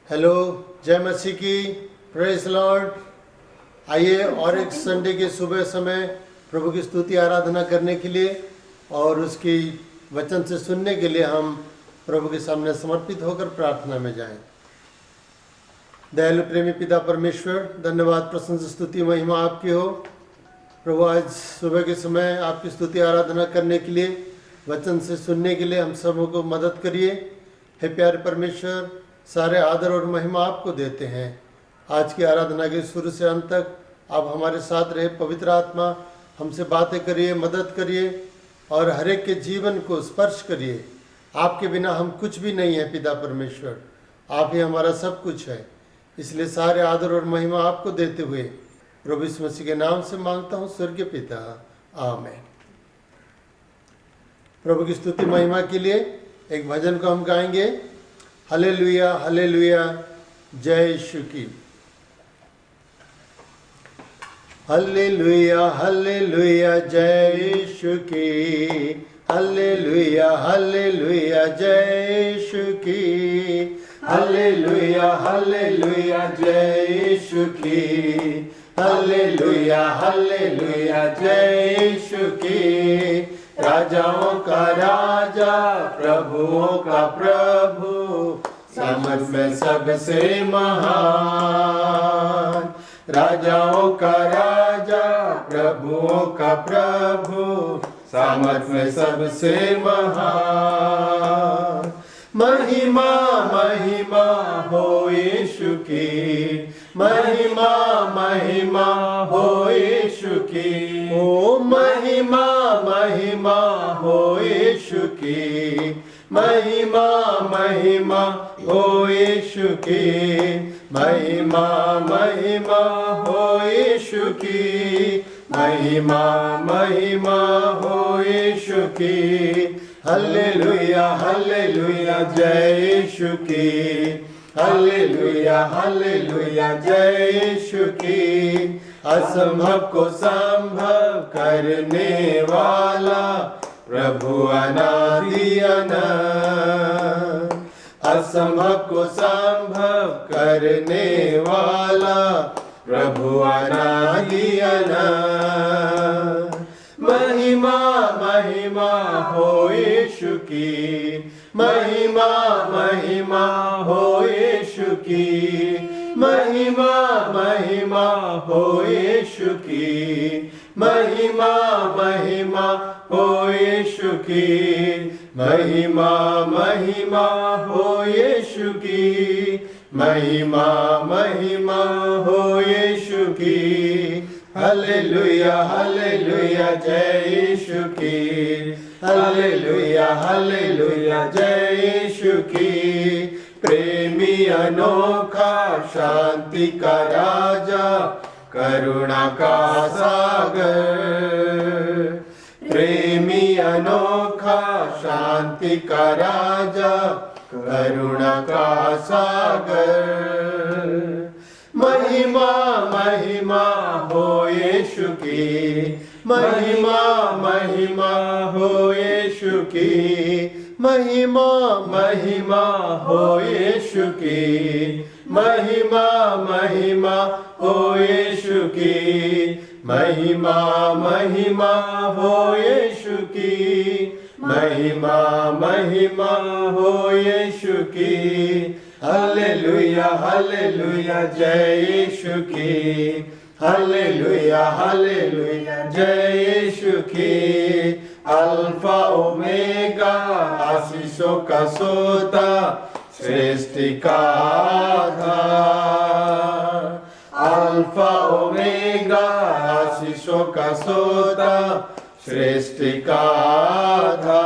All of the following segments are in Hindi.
हेलो, जय मसीह की, प्रेज लॉर्ड। आइए और एक संडे के सुबह समय प्रभु की स्तुति आराधना करने के लिए और उसकी वचन से सुनने के लिए हम प्रभु के सामने समर्पित होकर प्रार्थना में जाएं। दयालु प्रेमी पिता परमेश्वर, धन्यवाद, प्रशंसा, स्तुति, महिमा आपकी हो। प्रभु, आज सुबह के समय आपकी स्तुति आराधना करने के लिए, वचन से सुनने के लिए हम सबों को मदद करिए। हे प्यारे परमेश्वर, सारे आदर और महिमा आपको देते हैं। आज की आराधना के शुरू से अंत तक आप हमारे साथ रहे। पवित्र आत्मा हमसे बातें करिए, मदद करिए और हर एक के जीवन को स्पर्श करिए। आपके बिना हम कुछ भी नहीं है पिता परमेश्वर, आप ही हमारा सब कुछ है। इसलिए सारे आदर और महिमा आपको देते हुए प्रभु यीशु मसीह के नाम से मांगता हूँ, स्वर्गीय पिता, आमीन। प्रभु की स्तुति महिमा के लिए एक भजन को हम गाएंगे। हालेलुया हालेलुया जय यीशु की। हालेलुया हालेलुया जय यीशु की। हालेलुया हालेलुया जय यीशु की। हालेलुया हालेलुया जय यीशु की। हालेलुया हालेलुया जय यीशु की। राजाओं का राजा, प्रभुओं का प्रभु, समझ में सबसे महान। राजाओं का राजा, प्रभुओं का प्रभु, समझ में सबसे महान। महिमा महिमा हो यीशु की। महिमा महिमा हो यीशु की। ओ महिमा महिमा हो यीशु की। महिमा महिमा हो यीशु की। महिमा महिमा हो यीशु की। महिमा महिमा हो यीशु की। हालेलुया हालेलुया जय यीशु की। हालेलुया हालेलुया जय यीशु की। असंभव को संभव करने वाला प्रभु अनादि अनंत। असंभव को संभव करने वाला प्रभु अनादि अनंत। महिमा महिमा हो यीशु की। महिमा महिमा हो यीशु की। महिमा महिमा हो यीशु की। महिमा महिमा हो यीशु की। महिमा महिमा हो यीशु की। महिमा महिमा हो यीशु की। हालेलुया हालेलुया जय यीशु की। हालेलुया हालेलुया जय यीशु की। प्रेमी अनोखा, शांति का राजा, करुणा का सागर। प्रेमी अनोखा, शांति का राजा, करुणा का सागर। महिमा महिमा हो यीशु की। महिमा महिमा हो यीशु की। महिमा महिमा हो यीशु की। महिमा महिमा हो यीशु की। महिमा महिमा हो यीशु की। महिमा महिमा हो यीशु की। हालेलुया हालेलुया जय यीशु की। हालेलुया हालेलुया जय यीशु की। अल्फा ओमेगा, आशीषों का सोता, सृष्टि का आधार। अल्फा ओमेगा, आशीषों का सोता, सृष्टि का आधार।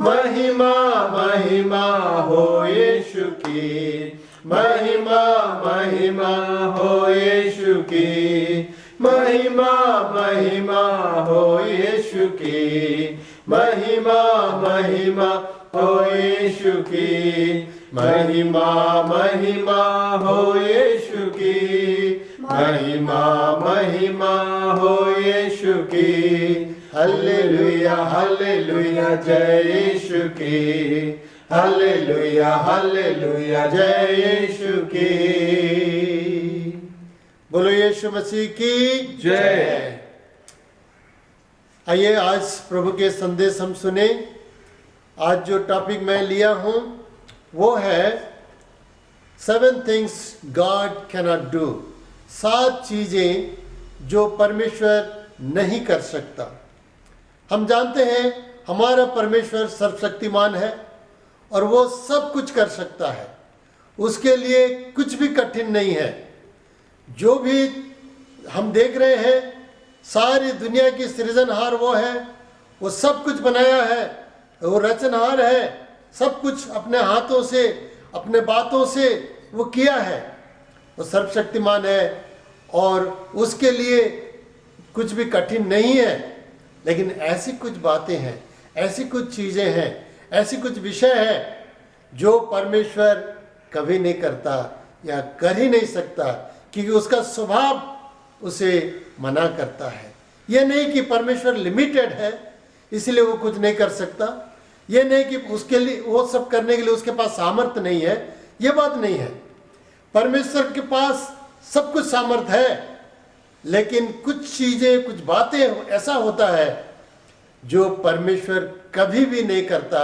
महिमा महिमा हो यीशु की। महिमा महिमा हो यीशु की। महिमा महिमा हो यीशु की। महिमा महिमा हो यीशु की। महिमा महिमा हो यीशु की। महिमा महिमा हो यीशु की। हालेलुया हालेलुया जय यीशु की। हालेलुया हालेलुया जय यीशु की। बोलो यीशु मसीह की जय। आइए आज प्रभु के संदेश हम सुने। आज जो टॉपिक मैं लिया हूं वो है 7 things God cannot do, 7 चीजें जो परमेश्वर नहीं कर सकता। हम जानते हैं हमारा परमेश्वर सर्वशक्तिमान है और वो सब कुछ कर सकता है, उसके लिए कुछ भी कठिन नहीं है। जो भी हम देख रहे हैं, सारी दुनिया की सृजनहार वो है, वो सब कुछ बनाया है, वो रचनहार है, सब कुछ अपने हाथों से अपने बातों से वो किया है। वो सर्वशक्तिमान है और उसके लिए कुछ भी कठिन नहीं है। लेकिन ऐसी कुछ बातें हैं, ऐसी कुछ चीज़ें हैं, ऐसी कुछ विषय है जो परमेश्वर कभी नहीं करता या कर ही नहीं सकता, क्योंकि उसका स्वभाव उसे मना करता है। यह नहीं कि परमेश्वर लिमिटेड है इसलिए वो कुछ नहीं कर सकता, यह नहीं कि उसके लिए वो सब करने के लिए उसके पास सामर्थ्य नहीं है, यह बात नहीं है। परमेश्वर के पास सब कुछ सामर्थ्य है, लेकिन कुछ चीजें कुछ बातें ऐसा होता है जो परमेश्वर कभी भी नहीं करता,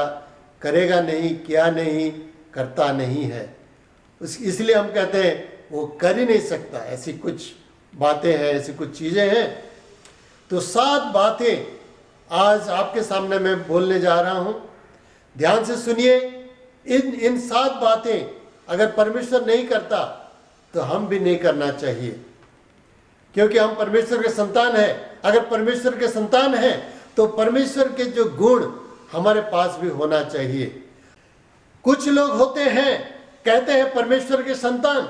करेगा नहीं, किया नहीं, करता नहीं है। इसलिए हम कहते हैं वो कर ही नहीं सकता। ऐसी कुछ बातें हैं, ऐसी कुछ चीजें हैं। तो 7 बातें आज आपके सामने मैं बोलने जा रहा हूं। ध्यान से सुनिए। इन 7 बातें अगर परमेश्वर नहीं करता तो हम भी नहीं करना चाहिए, क्योंकि हम परमेश्वर के संतान हैं। अगर परमेश्वर के संतान हैं तो परमेश्वर के जो गुण हमारे पास भी होना चाहिए। कुछ लोग होते हैं, कहते हैं परमेश्वर के संतान,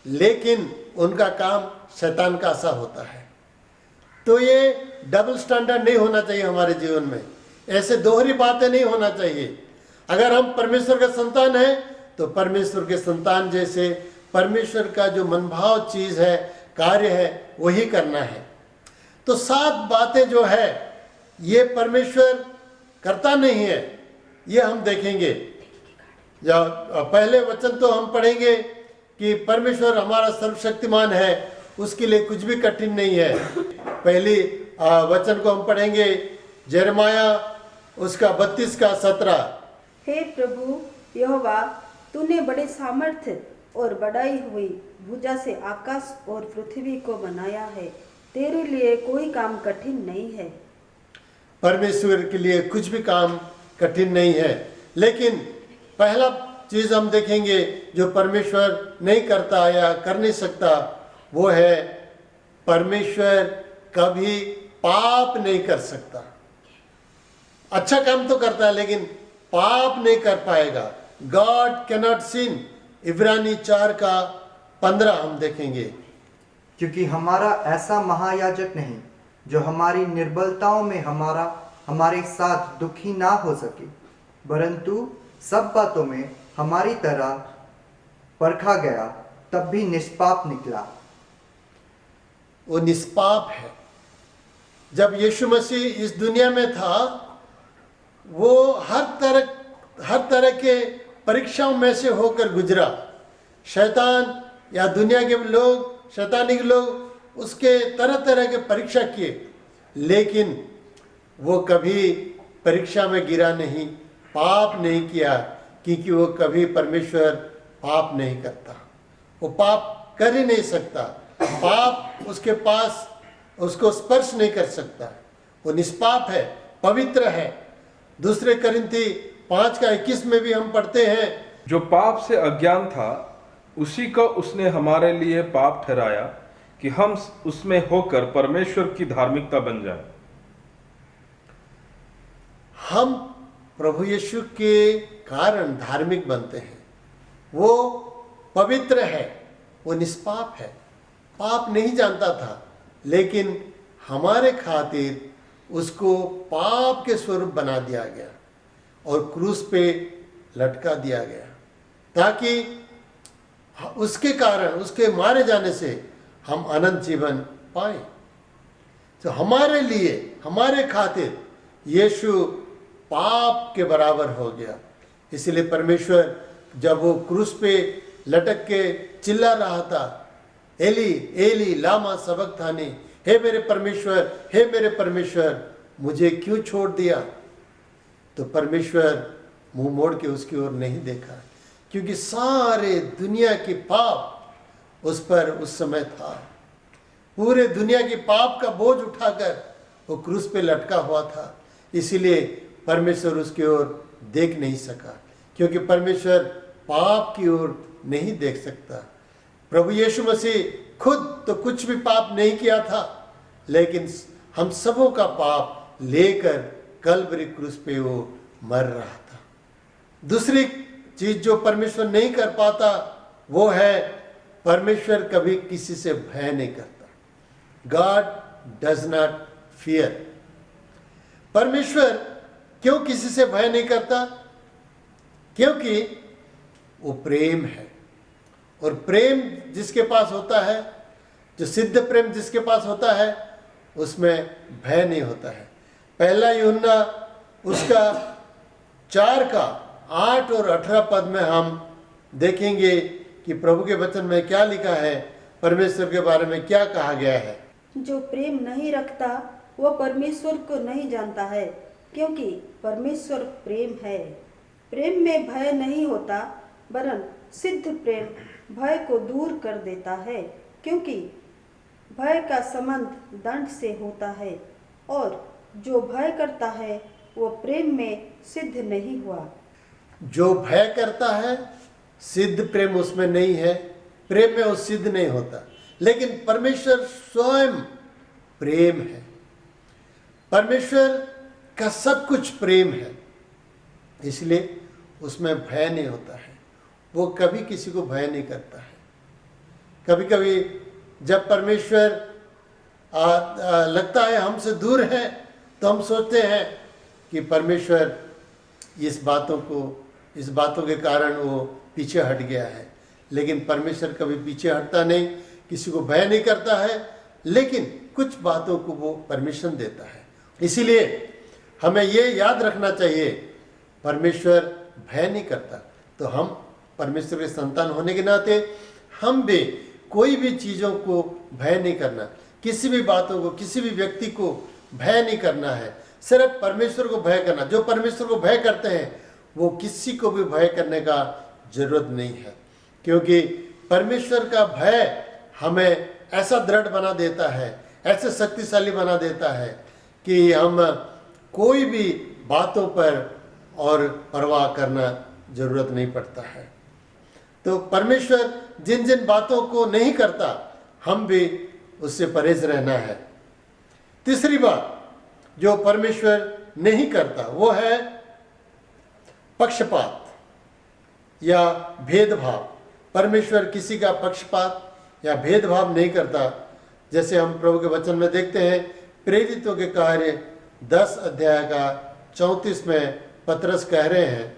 लेकिन उनका काम शैतान का सा होता है। तो ये डबल स्टैंडर्ड नहीं होना चाहिए हमारे जीवन में, ऐसे दोहरी बातें नहीं होना चाहिए। अगर हम परमेश्वर का संतान हैं तो परमेश्वर के संतान जैसे परमेश्वर का जो मनभाव चीज है, कार्य है, वही करना है। तो 7 बातें जो है ये परमेश्वर करता नहीं है, ये हम देखेंगे। पहले वचन तो हम पढ़ेंगे कि परमेश्वर हमारा सर्वशक्तिमान है, उसके लिए कुछ भी कठिन नहीं है। पहली वचन को हम पढ़ेंगे यिर्मयाह उसका 32 का 17। हे प्रभु यहोवा, तूने बड़े सामर्थ्य और बढ़ाई हुई भुजा से आकाश और पृथ्वी को बनाया है, तेरे लिए कोई काम कठिन नहीं है। परमेश्वर के लिए कुछ भी काम कठिन नहीं है। लेकिन पहला चीज हम देखेंगे जो परमेश्वर नहीं करता या कर नहीं सकता, वो है परमेश्वर कभी पाप नहीं कर सकता। अच्छा काम तो करता है लेकिन पाप नहीं कर पाएगा। गॉड कैनॉट सिन, इब्रानी 4 का 15 हम देखेंगे। क्योंकि हमारा ऐसा महायाजक नहीं जो हमारी निर्बलताओं में हमारे साथ दुखी ना हो सके, परंतु सब बातों में हमारी तरह परखा गया, तब भी निष्पाप निकला। वो निष्पाप है। जब यीशु मसीह इस दुनिया में था, वो हर तरह के परीक्षाओं में से होकर गुजरा। शैतान या दुनिया के लोग, शैतानिक लोग उसके तरह तरह के परीक्षा किए, लेकिन वो कभी परीक्षा में गिरा नहीं, पाप नहीं किया, क्योंकि वो कभी परमेश्वर पाप नहीं करता। वो पाप कर ही नहीं सकता। पाप उसके पास उसको स्पर्श नहीं कर सकता। वो निष्पाप है, पवित्र है। दूसरे कोरिन्थी 5 का 21 में भी हम पढ़ते हैं, जो पाप से अज्ञान था उसी को उसने हमारे लिए पाप ठहराया कि हम उसमें होकर परमेश्वर की धार्मिकता बन जाए। हम प्रभु यीशु के कारण धार्मिक बनते हैं। वो पवित्र है, वो निष्पाप है, पाप नहीं जानता था, लेकिन हमारे खातिर उसको पाप के स्वरूप बना दिया गया और क्रूस पे लटका दिया गया, ताकि उसके कारण, उसके मारे जाने से हम अनंत जीवन पाए। तो हमारे लिए, हमारे खातिर यीशु पाप के बराबर हो गया, इसीलिए परमेश्वर जब वो क्रूस पे लटक के चिल्ला रहा था, एली एली लामा सबक्तानी, हे मेरे परमेश्वर मुझे क्यों छोड़ दिया, तो परमेश्वर मुंह मोड़ के उसकी ओर नहीं देखा, क्योंकि सारे दुनिया के पाप उस पर उस समय था। पूरे दुनिया के पाप का बोझ उठाकर वो क्रूस पे लटका हुआ था। इसीलिए परमेश्वर उसकी ओर देख नहीं सका, क्योंकि परमेश्वर पाप की ओर नहीं देख सकता। प्रभु यीशु मसीह खुद तो कुछ भी पाप नहीं किया था, लेकिन हम सबों का पाप लेकर कल्वरी क्रूस पे वो मर रहा था। दूसरी चीज जो परमेश्वर नहीं कर पाता वो है, परमेश्वर कभी किसी से भय नहीं करता। God does not fear. परमेश्वर क्यों किसी से भय नहीं करता? क्योंकि वो प्रेम है, और प्रेम जिसके पास होता है, जो सिद्ध प्रेम जिसके पास होता है, उसमें भय नहीं होता है। पहला यूहन्ना उसका 4 का 8 और 18 पद में हम देखेंगे कि प्रभु के वचन में क्या लिखा है, परमेश्वर के बारे में क्या कहा गया है। जो प्रेम नहीं रखता वो परमेश्वर को नहीं जानता है, क्योंकि परमेश्वर प्रेम है। प्रेम में भय नहीं होता, वरन सिद्ध प्रेम भय को दूर कर देता है, क्योंकि भय का संबंध दंड से होता है, और जो भय करता है वो प्रेम में सिद्ध नहीं हुआ। जो भय करता है, सिद्ध प्रेम उसमें नहीं है, प्रेम में वो सिद्ध नहीं होता। लेकिन परमेश्वर स्वयं प्रेम है, परमेश्वर का सब कुछ प्रेम है, इसलिए उसमें भय नहीं होता है। वो कभी किसी को भय नहीं करता है। कभी कभी जब परमेश्वर लगता है हमसे दूर है, तो हम सोचते हैं कि परमेश्वर इस बातों के कारण वो पीछे हट गया है। लेकिन परमेश्वर कभी पीछे हटता नहीं, किसी को भय नहीं करता है, लेकिन कुछ बातों को वो परमिशन देता है। इसीलिए हमें ये याद रखना चाहिए, परमेश्वर भय नहीं करता, तो हम परमेश्वर के संतान होने के नाते हम भी कोई भी चीज़ों को भय नहीं करना, किसी भी बातों को, किसी भी व्यक्ति को भय नहीं करना है, सिर्फ परमेश्वर को भय करना। जो परमेश्वर को भय करते हैं वो किसी को भी भय करने का जरूरत नहीं है, क्योंकि परमेश्वर का भय हमें ऐसा दृढ़ बना देता है, ऐसे शक्तिशाली बना देता है कि हम कोई भी बातों पर और परवाह करना जरूरत नहीं पड़ता है। तो परमेश्वर जिन जिन बातों को नहीं करता, हम भी उससे परहेज रहना है। तीसरी बात जो परमेश्वर नहीं करता वो है पक्षपात या भेदभाव। परमेश्वर किसी का पक्षपात या भेदभाव नहीं करता। जैसे हम प्रभु के वचन में देखते हैं, प्रेरितों के कार्य 10 अध्याय का 34 में पतरस कह रहे हैं,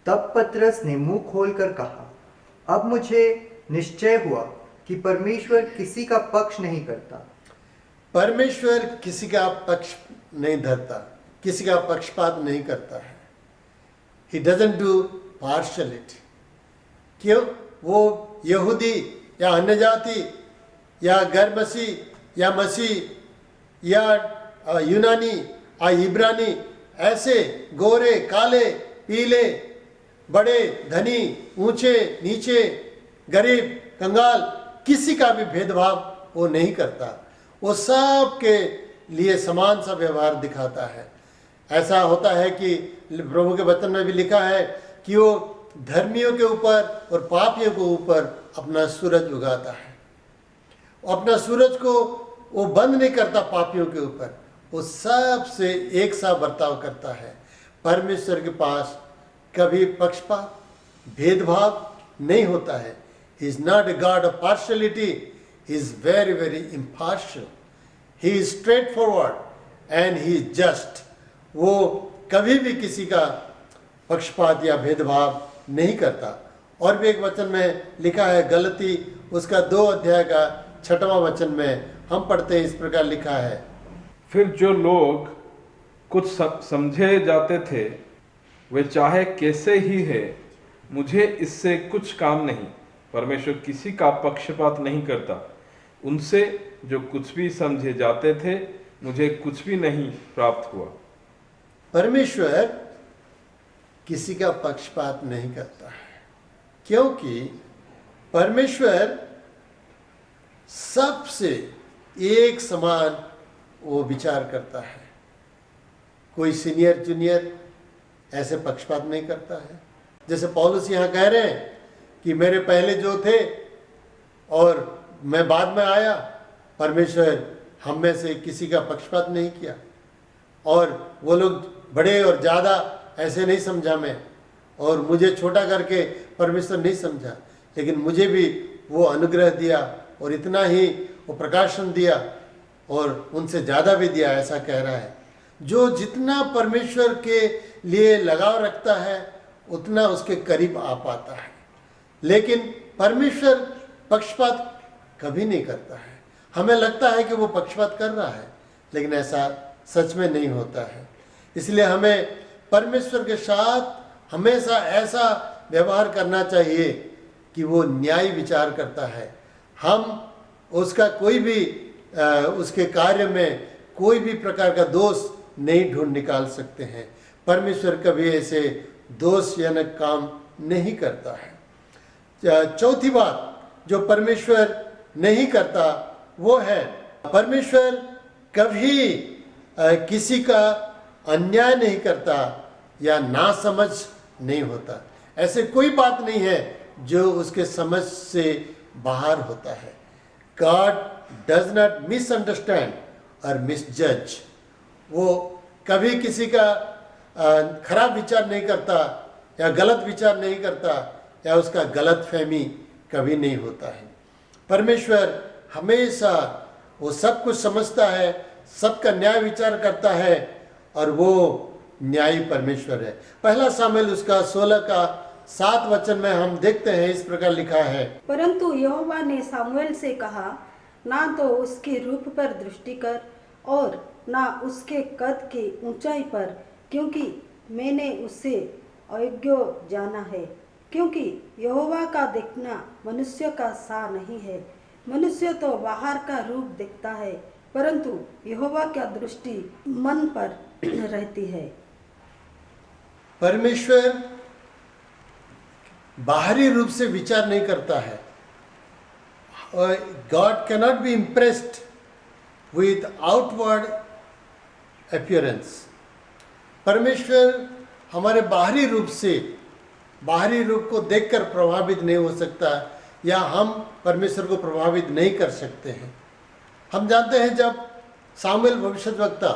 तब पतरस ने मुंह खोलकर कहा, अब मुझे निश्चय हुआ कि परमेश्वर किसी का पक्ष नहीं करता। परमेश्वर किसी का पक्ष नहीं धरता, किसी का पक्षपात नहीं करता है। He doesn't do partiality। क्यों? वो यहूदी या अन्य जाति या गैर मसीह या मसीह या यूनानी या इब्रानी, ऐसे गोरे काले पीले, बड़े धनी ऊंचे नीचे, गरीब कंगाल, किसी का भी भेदभाव वो नहीं करता। वो सब के लिए समान सा व्यवहार दिखाता है। ऐसा होता है कि प्रभु के वचन में भी लिखा है कि वो धर्मियों के ऊपर और पापियों के ऊपर अपना सूरज उगाता है। अपना सूरज को वो बंद नहीं करता पापियों के ऊपर, वो सबसे एक सा बर्ताव करता है। परमेश्वर के पास कभी पक्षपात भेदभाव नहीं होता है। He is not a God of partiality, he is very very impartial, he is straightforward and he is just। वो कभी भी किसी का पक्षपात या भेदभाव नहीं करता। और भी एक वचन में लिखा है, गलती उसका 2 अध्याय का 6वां वचन में हम पढ़ते हैं, इस प्रकार लिखा है, फिर जो लोग कुछ समझे जाते थे वे चाहे कैसे ही है, मुझे इससे कुछ काम नहीं। परमेश्वर किसी का पक्षपात नहीं करता। उनसे जो कुछ भी समझे जाते थे, मुझे कुछ भी नहीं प्राप्त हुआ। परमेश्वर किसी का पक्षपात नहीं करता है, क्योंकि परमेश्वर सबसे एक समान वो विचार करता है। कोई सीनियर जूनियर ऐसे पक्षपात नहीं करता है। जैसे पौलुस यहाँ कह रहे हैं कि मेरे पहले जो थे और मैं बाद में आया, परमेश्वर हम में से किसी का पक्षपात नहीं किया। और वो लोग बड़े और ज़्यादा ऐसे नहीं समझा मैं, और मुझे छोटा करके परमेश्वर नहीं समझा, लेकिन मुझे भी वो अनुग्रह दिया और इतना ही वो प्रकाशन दिया और उनसे ज़्यादा भी दिया, ऐसा कह रहा है। जो जितना परमेश्वर के लिए लगाव रखता है उतना उसके करीब आ पाता है। लेकिन परमेश्वर पक्षपात कभी नहीं करता है। हमें लगता है कि वो पक्षपात कर रहा है, लेकिन ऐसा सच में नहीं होता है। इसलिए हमें परमेश्वर के साथ हमेशा ऐसा व्यवहार करना चाहिए कि वो न्याय विचार करता है। हम उसका कोई भी उसके कार्य में कोई भी प्रकार का दोष नहीं ढूंढ निकाल सकते हैं। परमेश्वर कभी ऐसे दोषजनक काम नहीं करता है। चौथी बात जो परमेश्वर नहीं करता वो है, परमेश्वर कभी किसी का अन्याय नहीं करता या नासमझ नहीं होता। ऐसे कोई बात नहीं है जो उसके समझ से बाहर होता है। God does not misunderstand or misjudge। वो कभी किसी का खराब विचार नहीं करता या गलत विचार नहीं करता या उसका गलत फहमी कभी नहीं होता है। परमेश्वर हमेशा वो सब कुछ समझता है, सबका न्याय विचार करता है और वो न्यायी परमेश्वर है। पहला शामिल उसका 16 का 7 वचन में हम देखते हैं, इस प्रकार लिखा है, परंतु यहोवा ने सामुएल से कहा, ना तो उसके रूप पर दृष्टि कर और ना उसके कद के ऊंचाई पर, क्योंकि मैंने उसे अयोग्य जाना है। क्योंकि यहोवा का देखना मनुष्य का सा नहीं है। मनुष्य तो बाहर का रूप देखता है, परंतु यहोवा की दृष्टि मन पर रहती है। परमेश्वर बाहरी रूप से विचार नहीं करता है। God cannot be impressed with outward appearance। परमेश्वर हमारे बाहरी रूप से, बाहरी रूप को देखकर प्रभावित नहीं हो सकता, या हम परमेश्वर को प्रभावित नहीं कर सकते हैं। हम जानते हैं जब सामुएल भविष्यद्वक्ता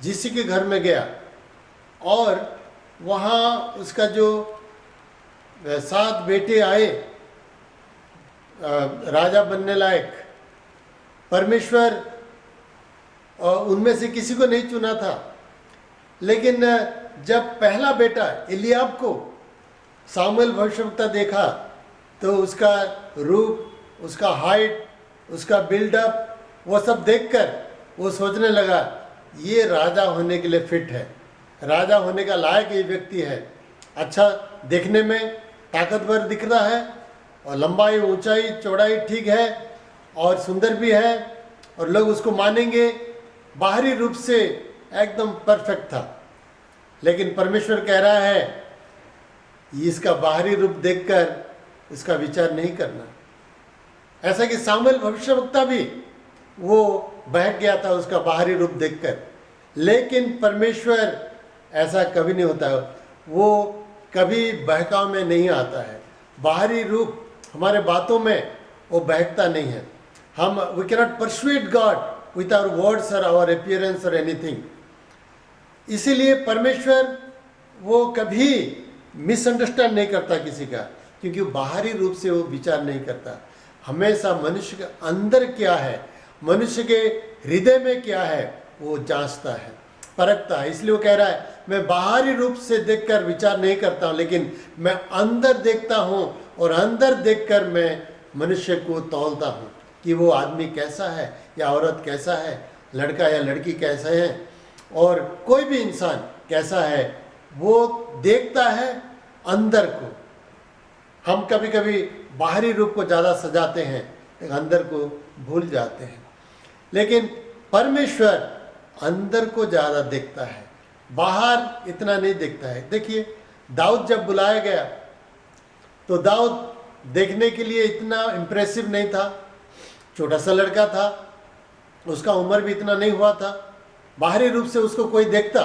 जिसी के घर में गया और वहाँ उसका जो 7 बेटे आए राजा बनने लायक, परमेश्वर उनमें से किसी को नहीं चुना था। लेकिन जब पहला बेटा एलियाब को सामुएल भविष्यवक्ता देखा तो उसका रूप, उसका हाइट, उसका बिल्डअप, वो सब देखकर वो सोचने लगा ये राजा होने के लिए फिट है, राजा होने का लायक ये व्यक्ति है। अच्छा देखने में ताकतवर दिख रहा है और लंबाई, ऊंचाई, चौड़ाई ठीक है और सुंदर भी है और लोग उसको मानेंगे। बाहरी रूप से एकदम परफेक्ट था। लेकिन परमेश्वर कह रहा है इसका बाहरी रूप देखकर इसका विचार नहीं करना। ऐसा कि सामुएल भविष्यवक्ता भी वो बहक गया था उसका बाहरी रूप देखकर। लेकिन परमेश्वर ऐसा कभी नहीं होता है, वो कभी बहकाव में नहीं आता है। बाहरी रूप हमारे बातों में वो बहकता नहीं है। हम we cannot persuade God with our words और आवर अपीयरेंस और एनीथिंग। इसीलिए परमेश्वर वो कभी मिसअंडरस्टैंड नहीं करता किसी का, क्योंकि बाहरी रूप से वो विचार नहीं करता। हमेशा मनुष्य के अंदर क्या है, मनुष्य के हृदय में क्या है, वो जांचता है, परखता है। इसलिए वो कह रहा है मैं बाहरी रूप से देखकर विचार नहीं करता हूँ, लेकिन मैं अंदर देखता हूँ और अंदर देखकर मैं मनुष्य को तौलता हूँ कि वो आदमी कैसा है या औरत कैसा है, लड़का या लड़की कैसा है। और कोई भी इंसान कैसा है वो देखता है अंदर को। हम कभी कभी बाहरी रूप को ज़्यादा सजाते हैं, अंदर को भूल जाते हैं। लेकिन परमेश्वर अंदर को ज़्यादा देखता है, बाहर इतना नहीं देखता है। देखिए दाऊद जब बुलाया गया तो दाऊद देखने के लिए इतना इम्प्रेसिव नहीं था, छोटा सा लड़का था, उसका उम्र भी इतना नहीं हुआ था। बाहरी रूप से उसको कोई देखता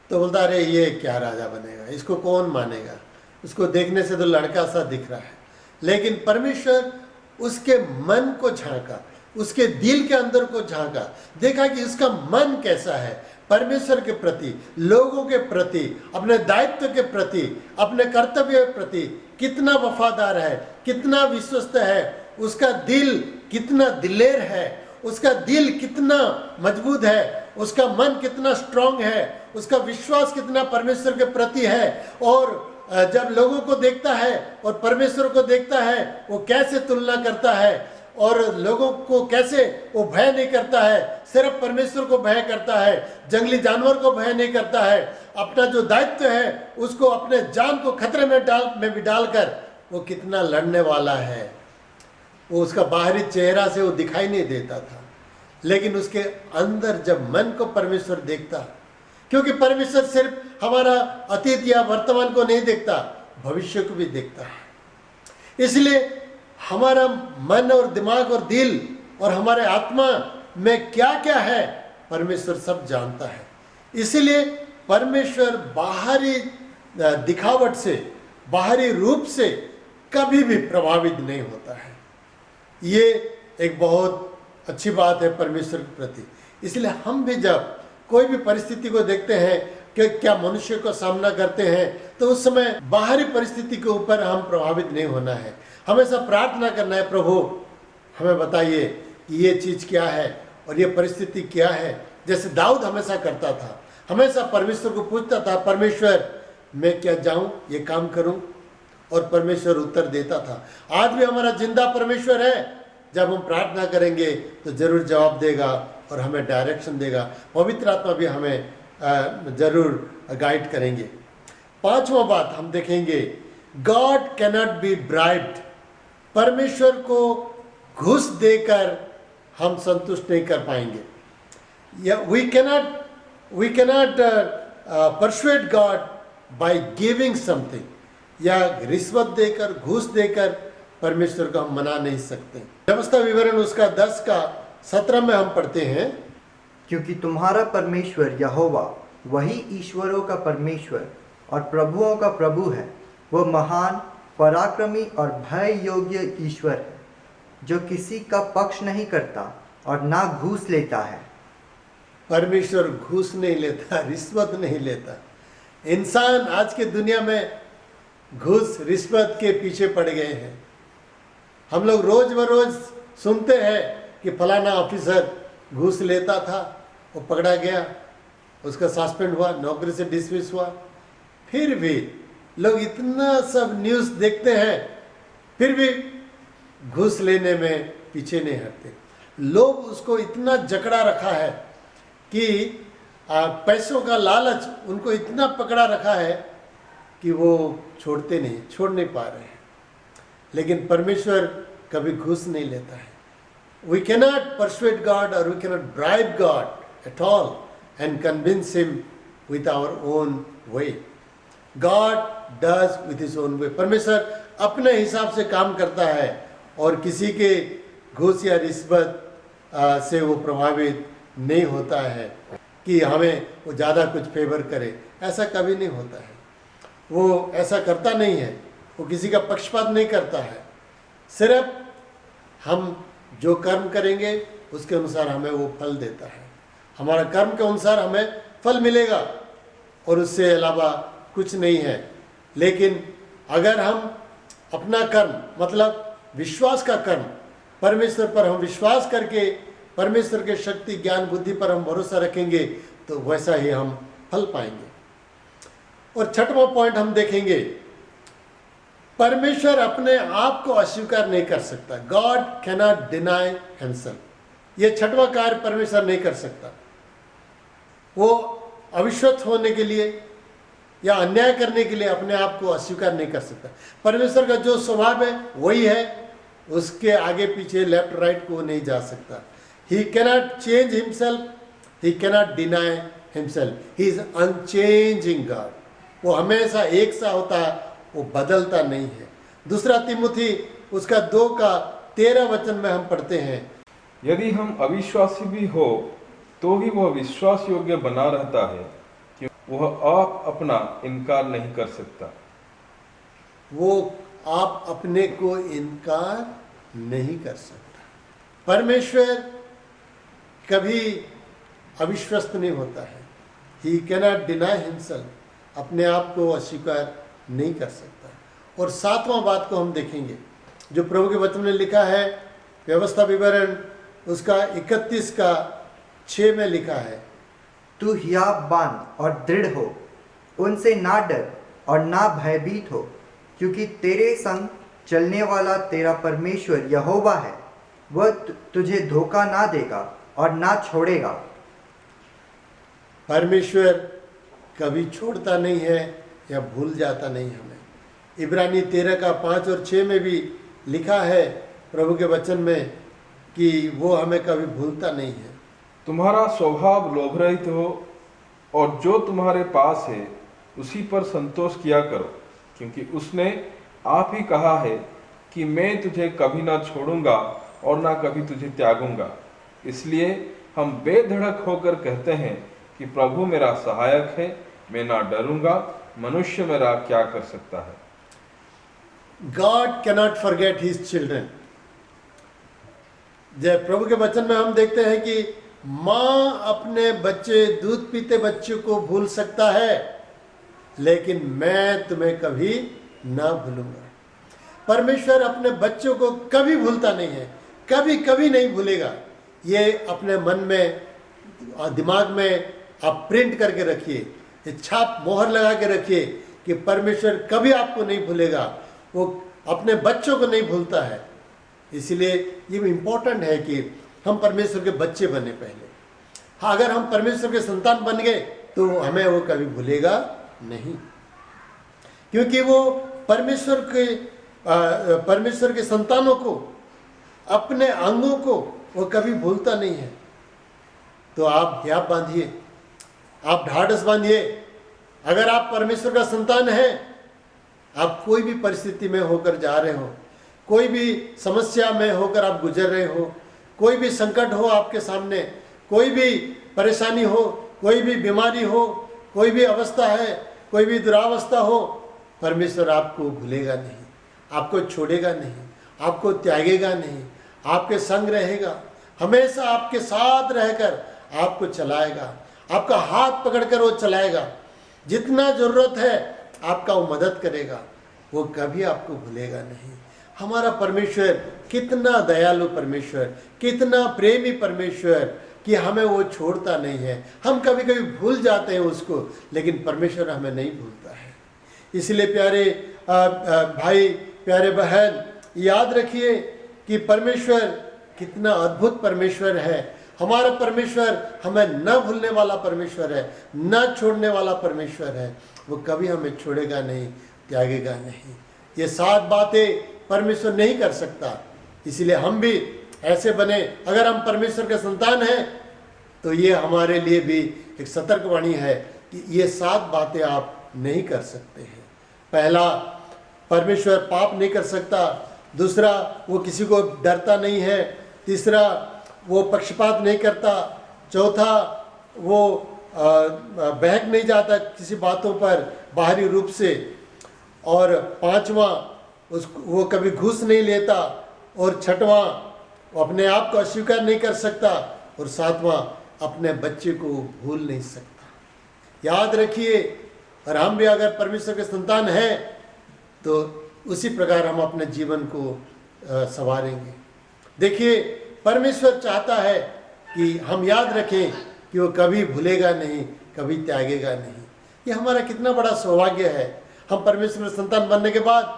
तो बोलता अरे ये क्या राजा बनेगा, इसको कौन मानेगा, उसको देखने से तो लड़का सा दिख रहा है। लेकिन परमेश्वर उसके मन को झांका, उसके दिल के अंदर को झांका, देखा कि उसका मन कैसा है परमेश्वर के प्रति, लोगों के प्रति, अपने दायित्व के प्रति, अपने कर्तव्य के प्रति कितना वफादार है, कितना विश्वस्त है, उसका दिल कितना दिलेर है, उसका दिल कितना मजबूत है, उसका मन कितना स्ट्रांग है, उसका विश्वास कितना परमेश्वर के प्रति है। और जब लोगों को देखता है और परमेश्वर को देखता है वो कैसे तुलना करता है, और लोगों को कैसे वो भय नहीं करता है, सिर्फ परमेश्वर को भय करता है, जंगली जानवर को भय नहीं करता है, अपना जो दायित्व है उसको अपने जान को खतरे में भी डालकर वो कितना लड़ने वाला है। वो उसका बाहरी चेहरा से वो दिखाई नहीं देता था, लेकिन उसके अंदर जब मन को परमेश्वर देखता, क्योंकि परमेश्वर सिर्फ हमारा अतीत या वर्तमान को नहीं देखता, भविष्य को भी देखता है। इसलिए हमारा मन और दिमाग और दिल और हमारे आत्मा में क्या क्या है परमेश्वर सब जानता है। इसलिए परमेश्वर बाहरी दिखावट से, बाहरी रूप से कभी भी प्रभावित नहीं होता है। ये एक बहुत अच्छी बात है परमेश्वर के प्रति। इसलिए हम भी जब कोई भी परिस्थिति को देखते हैं कि क्या मनुष्य को सामना करते हैं, तो उस समय बाहरी परिस्थिति के ऊपर हम प्रभावित नहीं होना है। हमेशा प्रार्थना करना है, प्रभु हमें बताइए कि ये चीज़ क्या है और ये परिस्थिति क्या है। जैसे दाऊद हमेशा करता था, हमेशा परमेश्वर को पूछता था, परमेश्वर मैं क्या जाऊं, ये काम करूं, और परमेश्वर उत्तर देता था। आज भी हमारा जिंदा परमेश्वर है, जब हम प्रार्थना करेंगे तो जरूर जवाब देगा और हमें डायरेक्शन देगा। पवित्र आत्मा भी हमें जरूर गाइड करेंगे। पांचवा बात हम देखेंगे, गॉड कैनॉट बी ब्राइब्ड। परमेश्वर को घूस देकर हम संतुष्ट नहीं कर पाएंगे। We cannot persuade God by giving something. या रिश्वत देकर, घूस देकर परमेश्वर को हम मना नहीं सकते। व्यवस्था विवरण उसका 10 का 17 में हम पढ़ते हैं, क्योंकि तुम्हारा परमेश्वर यहोवा वही ईश्वरों का परमेश्वर और प्रभुओं का प्रभु है। वो महान, पराक्रमी और भय योग्य ईश्वर है, जो किसी का पक्ष नहीं करता और ना घूस लेता है। परमेश्वर घूस नहीं लेता, रिश्वत नहीं लेता। इंसान आज के दुनिया में घूस रिश्वत के पीछे पड़ गए हैं। हम लोग रोज बरोज सुनते हैं कि फलाना ऑफिसर घूस लेता था, वो पकड़ा गया, उसका सस्पेंड हुआ, नौकरी से डिसमिस हुआ। फिर भी लोग इतना सब न्यूज़ देखते हैं, फिर भी घूस लेने में पीछे नहीं हटते। लोग उसको इतना जकड़ा रखा है कि पैसों का लालच उनको इतना पकड़ा रखा है कि वो छोड़ नहीं पा रहे हैं। लेकिन परमेश्वर कभी घूस नहीं लेता है। वी कैनॉट परसुएड गॉड और we cannot bribe God at all and convince him with our own way. God does with his own way. परमेश्वर अपने हिसाब से काम करता है और किसी के घूस या रिश्वत से वो प्रभावित नहीं होता है कि हमें वो ज़्यादा कुछ फेवर करे। ऐसा कभी नहीं होता है। वो ऐसा करता नहीं है, वो किसी का पक्षपात नहीं करता है। सिर्फ हम जो कर्म करेंगे उसके अनुसार हमें वो फल देता है। हमारा कर्म के अनुसार हमें फल मिलेगा और उससे अलावा कुछ नहीं है। लेकिन अगर हम अपना कर्म मतलब विश्वास का कर्म, परमेश्वर पर हम विश्वास करके परमेश्वर के शक्ति, ज्ञान, बुद्धि पर हम भरोसा रखेंगे तो वैसा ही हम फल पाएंगे। और छठवां पॉइंट हम देखेंगे, परमेश्वर अपने आप को अस्वीकार नहीं कर सकता। God cannot deny himself. ये छठवां कार्य परमेश्वर नहीं कर सकता। वो अविश्वस्त होने के लिए या अन्याय करने के लिए अपने आप को अस्वीकार नहीं कर सकता। परमेश्वर का जो स्वभाव है वही है, उसके आगे पीछे लेफ्ट राइट को नहीं जा सकता। ही cannot change himself, he cannot deny himself, he is unchanging God. वो हमेशा एक सा होता है, वो बदलता नहीं है। दूसरा तिमुथी उसका 2:13 में हम पढ़ते हैं, यदि हम अविश्वासी भी हो तो भी वह विश्वास योग्य बना रहता है कि वह आप अपना इनकार नहीं कर सकता। वो आप अपने को इनकार नहीं कर सकता। परमेश्वर कभी अविश्वस्त नहीं होता है। ही कैनॉट डिनाई हिमसेल्फ, अपने आप को अस्वीकार नहीं कर सकता। और 7वां बात को हम देखेंगे जो प्रभु के वचन में लिखा है, व्यवस्था विवरण उसका 31:6 में लिखा है, तू हियाबबान और दृढ़ हो, उनसे ना डर और ना भयभीत हो, क्योंकि तेरे संग चलने वाला तेरा परमेश्वर यहोवा है, वह तुझे धोखा ना देगा और ना छोड़ेगा। परमेश्वर कभी छोड़ता नहीं है या भूल जाता नहीं हमें। इब्रानी 13:5 और 6 में भी लिखा है प्रभु के वचन में कि वो हमें कभी भूलता नहीं है। तुम्हारा स्वभाव लोभ रहित हो और जो तुम्हारे पास है उसी पर संतोष किया करो, क्योंकि उसने आप ही कहा है कि मैं तुझे कभी ना छोड़ूंगा और ना कभी तुझे त्यागूंगा। इसलिए हम बेधड़क होकर कहते हैं कि प्रभु मेरा सहायक है, मैं ना डरूंगा, मनुष्य मेरा क्या कर सकता है। God cannot forget his children। जब प्रभु के वचन में हम देखते हैं कि माँ अपने बच्चे, दूध पीते बच्चों को भूल सकता है, लेकिन मैं तुम्हें कभी ना भूलूंगा। परमेश्वर अपने बच्चों को कभी भूलता नहीं है, कभी कभी नहीं भूलेगा। ये अपने मन में, दिमाग में आप प्रिंट करके रखिए, छाप मोहर लगा के रखिए कि परमेश्वर कभी आपको नहीं भूलेगा। वो अपने बच्चों को नहीं भूलता है। इसलिए ये इम्पोर्टेंट है कि हम परमेश्वर के बच्चे बने पहले। हाँ, अगर हम परमेश्वर के संतान बन गए तो हमें वो कभी भूलेगा नहीं, क्योंकि वो परमेश्वर के संतानों को, अपने अंगों को वो कभी भूलता नहीं है। तो आप हियाब बांधिए, आप ढाढ़स बांधिए। अगर आप परमेश्वर का संतान हैं, आप कोई भी परिस्थिति में होकर जा रहे हो, कोई भी समस्या में होकर आप गुजर रहे हो, कोई भी संकट हो आपके सामने, कोई भी परेशानी हो, कोई भी बीमारी हो, कोई भी अवस्था है, कोई भी दुरावस्था हो, परमेश्वर आपको भूलेगा नहीं, आपको छोड़ेगा नहीं, आपको त्यागेगा नहीं, आपके संग रहेगा, हमेशा आपके साथ रहकर आपको चलाएगा, आपका हाथ पकड़कर वो चलाएगा। जितना जरूरत है आपका वो मदद करेगा, वो कभी आपको भूलेगा नहीं। हमारा परमेश्वर कितना दयालु परमेश्वर, कितना प्रेमी परमेश्वर कि हमें वो छोड़ता नहीं है। हम कभी कभी भूल जाते हैं उसको, लेकिन परमेश्वर हमें नहीं भूलता है। इसलिए प्यारे भाई, प्यारे बहन, याद रखिए कि परमेश्वर कितना अद्भुत परमेश्वर है। हमारा परमेश्वर हमें न भूलने वाला परमेश्वर है, न छोड़ने वाला परमेश्वर है। वो कभी हमें छोड़ेगा नहीं, त्यागेगा नहीं। ये 7 बातें परमेश्वर नहीं कर सकता, इसलिए हम भी ऐसे बने। अगर हम परमेश्वर के संतान हैं तो ये हमारे लिए भी एक सतर्कवाणी है कि ये 7 बातें आप नहीं कर सकते हैं। पहला, परमेश्वर पाप नहीं कर सकता। दूसरा, वो किसी को डरता नहीं है। तीसरा, वो पक्षपात नहीं करता। चौथा, वो बहक नहीं जाता किसी बातों पर बाहरी रूप से। और पांचवा, वो कभी घूस नहीं लेता। और छठवां, वो अपने आप को अस्वीकार नहीं कर सकता। और सातवां, अपने बच्चे को भूल नहीं सकता। याद रखिए, और हम भी अगर परमेश्वर के संतान हैं तो उसी प्रकार हम अपने जीवन को संवारेंगे। देखिए, परमेश्वर चाहता है कि हम याद रखें कि वो कभी भूलेगा नहीं, कभी त्यागेगा नहीं। ये हमारा कितना बड़ा सौभाग्य है। हम परमेश्वर संतान बनने के बाद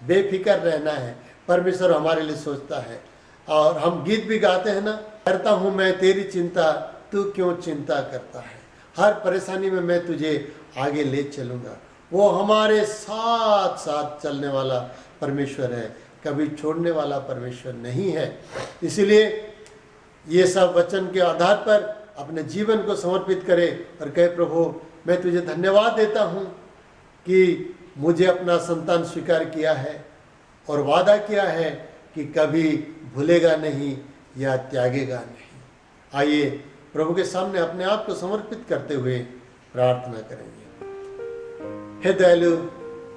बेफिक्र रहना है। परमेश्वर हमारे लिए सोचता है। और हम गीत भी गाते हैं ना, करता हूँ मैं तेरी चिंता, तू क्यों चिंता करता है। हर परेशानी में मैं तुझे आगे ले चलूँगा। वो हमारे साथ साथ चलने वाला परमेश्वर है, कभी छोड़ने वाला परमेश्वर नहीं है। इसलिए ये सब वचन के आधार पर अपने जीवन को समर्पित करे और कहे, प्रभु मैं तुझे धन्यवाद देता हूँ कि मुझे अपना संतान स्वीकार किया है और वादा किया है कि कभी भूलेगा नहीं या त्यागेगा नहीं। आइए प्रभु के सामने अपने आप को समर्पित करते हुए प्रार्थना करेंगे। हे दयालु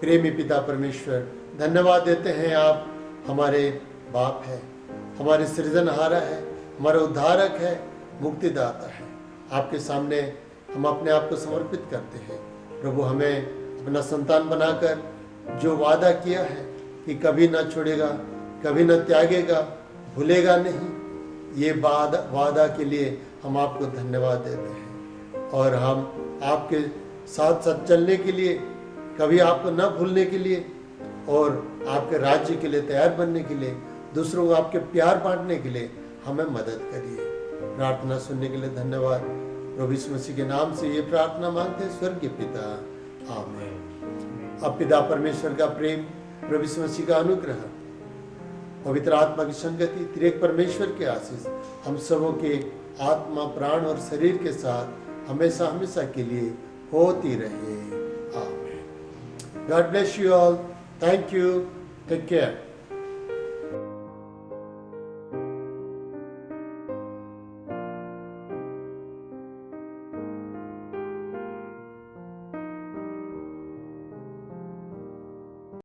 प्रेमी पिता परमेश्वर, धन्यवाद देते हैं, आप हमारे बाप है, हमारे सृजनहारा है, हमारे उद्धारक है, मुक्तिदाता है। आपके सामने हम अपने आप को समर्पित करते हैं। प्रभु हमें अपना संतान बनाकर जो वादा किया है कि कभी ना छोड़ेगा, कभी ना त्यागेगा, भूलेगा नहीं, ये वादा के लिए हम आपको धन्यवाद देते हैं। और हम आपके साथ साथ चलने के लिए, कभी आपको न भूलने के लिए और आपके राज्य के लिए तैयार बनने के लिए, दूसरों को आपके प्यार बांटने के लिए हमें मदद करिए। प्रार्थना सुनने के लिए धन्यवाद। प्रभु यीशु मसीह के नाम से ये प्रार्थना मांगते हैं, स्वर्गीय पिता, आमीन। अब पिता परमेश्वर का प्रेम, प्रभु यीशु मसीह का अनुग्रह, पवित्र आत्मा की संगति, त्रिएक परमेश्वर के आशीष हम सबों के आत्मा, प्राण और शरीर के साथ हमेशा हमेशा के लिए होती रहे। आमीन। God bless you all. Thank you. Take care.